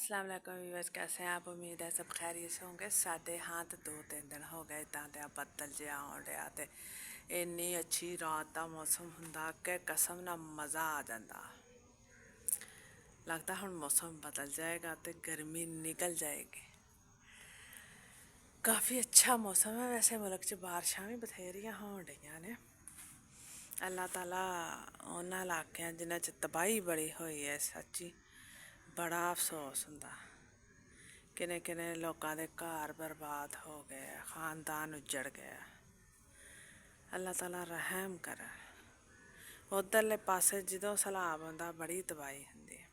अस्सलाम वालेकुम व्यूअर्स, कैसे हैं आप? उम्मीद है सब खैरियत से होंगे। साढ़े हाँ तो 2-3 दिन हो गए इदा दे बदल जिहा आउण डिहा ते इन्नी अच्छी रात का मौसम हुंदा कि कसम ना मज़ा आ जाता। लगता हुण मौसम बदल जाएगा तो गर्मी निकल जाएगी। काफ़ी अच्छा मौसम है। वैसे मुल्क च बारिशां भी बथेरियां होण डियां ने। अल्लाह ताला उन्हां इलाकियां जिन्हां च तबाही बड़ी हुई है, सच्ची बड़ा अफसोस हुंदा। किन्ने किन्ने लोगों के घर बर्बाद हो गए, खानदान उजड़ गया। अल्लाह ताला रहम करे। उधरले पासे जो सैलाब आंदा बड़ी तबाही हुंदी है।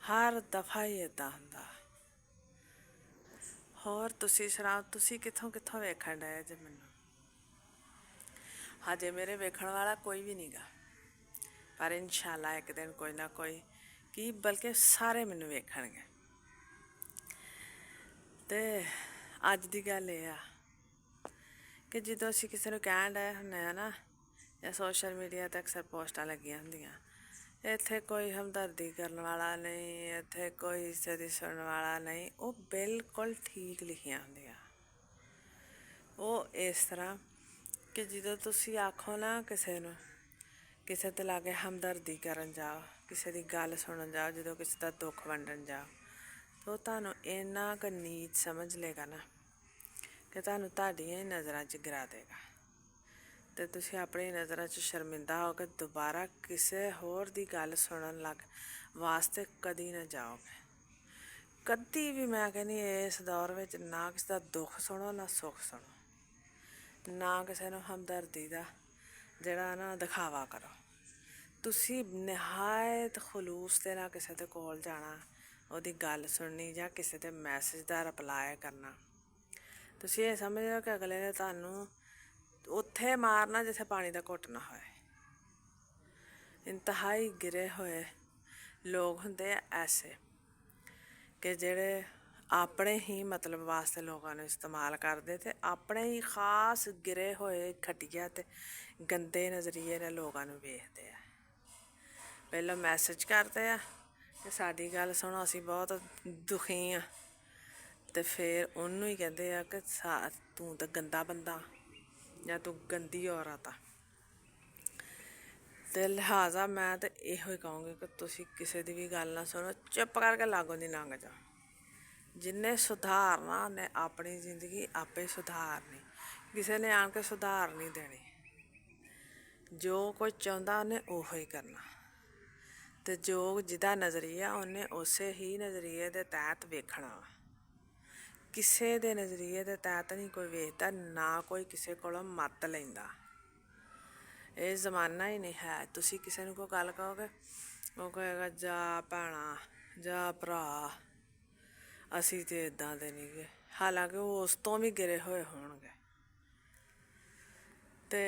हर दफ़ा ही इदा हुंदा। होर तुसी सुनाओ, तुसी कित्थों कित्थों वेखण डए जे मैनूं? हजे मेरे वेखण वाला कोई भी नहीं गा, पर इंशाअल्लाह एक दिन कोई ना कोई की बल्कि सारे मैनूं वेखणगे। ते अज दी गल एह आ कि जो असीं किसी नूं कहण डए हुंदे आ ना, या सोशल मीडिया ते अक्सर पोस्टां लगियां हुंदियां, इत्थे कोई हमदर्दी करन वाला नहीं, इत्थे कोई किसे दी सुनन वाला नहीं। वो बिल्कुल ठीक लिखियां हुंदियां। वो इस तरह कि जो तुसी आखो ना किसे नूं, किसे दे लागे हमदर्दी करन जाओ, किसे दी गल सुनन जाओ, जो किसे दा दुख वंडन जाओ, तो तुहानूं इन्ना क नीच समझ लेगा ना कि तुहानूं तुहाडियां ही नज़रां च गिरा देगा। तो तुसी अपनी नज़रां च शर्मिंदा हो के दोबारा किसे होर दी गल सुनन लग वास्ते कदी ना जाओगे। कदी भी मैं कहनी इस दौर विच ना किसे दा दुख सुनो ना सुख सुनो, ना किसे नूं हमदर्दी दा जिहड़ा ना दिखावा करो। तुसी निहायत खलूस दे नाल किसे दे कोल जाना, ओहदी गल सुननी जां किसे दे मैसेज दा रिप्लाई करना। तुसी एह समझो कि अगले ने तुहानूं उत्थे मारना जित्थे पानी दा घुट ना होए। इंतहाई गिरे होए लोग हुंदे ऐसे कि जेह्ड़े अपने ही मतलब वास्ते लोगों नूं इस्तेमाल करदे ते अपने ही खास गिरे होए घटिया ते गंदे नज़रिए ने लोगों नूं वेखदे आ। पहलों मैसेज करदे आ कि साडी गल सुनो, असीं बहुत दुखी आ, ते फिर उन्नूं ही कहंदे आ कि तूं ते गंदा बंदा जां तूं गंदी औरत आ। ते लिहाजा मैं ते इहो ही कहूँगी कि तुसी किसे दी भी गल ना सुनो, चुप करके लागों दी लंघ जाओ। जिन्ने सुधारना उन्ने अपनी जिंदगी आपे सुधारनी, किसे ने आन के सुधार नहीं देनी। जो कोई चाहुंदा उन्ने उहो ही करना, ते जो जिहदा नज़रिया उन्ने उसे ही नज़रिए दे तहत वेखना वा। किसे दे नज़रिए दे तहत नहीं कोई वेखदा, ना कोई किसे कोलों मत लैंदा। ਇਹ ਜ਼ਮਾਨਾ ही नहीं है। तुसी किसे नूं कोई गल कहोगे, ਉਹ ਕਹੇਗਾ जा भैणा जा भरा ਅਸੀਂ ਤੇ इदां दे नहीं गे, हालांकि वो उस तो भी गिरे होए होणगे। ते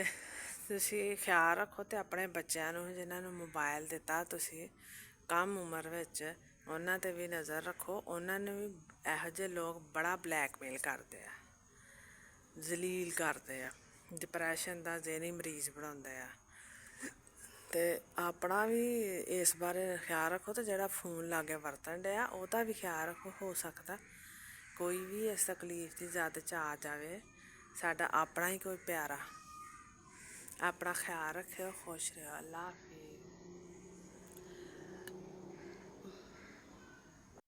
तुसी ख्याल रखो ते अपने बच्चों नूं जिन्हां नूं मोबाइल दिता तुसी कम उम्र विच, उन्हां ते भी नज़र रखो। उन्हां नूं भी इहो ਜਿਹੇ लोग बड़ा ब्लैकमेल करदे आ, जलील करदे आ, डिप्रैशन दा जहनी मरीज बनाउंदे आ। ते अपना भी इस बारे ख्याल रखो, तो जेह्ड़ा फोन लागे वरतन डया ओह्दा भी ख्याल रखो। हो सकदा कोई भी इस तकलीफ की जद च आ जावे, साडा अपना ही कोई प्यारा। अपना ख्याल रखेओ, खुश रहो। अल्लाह।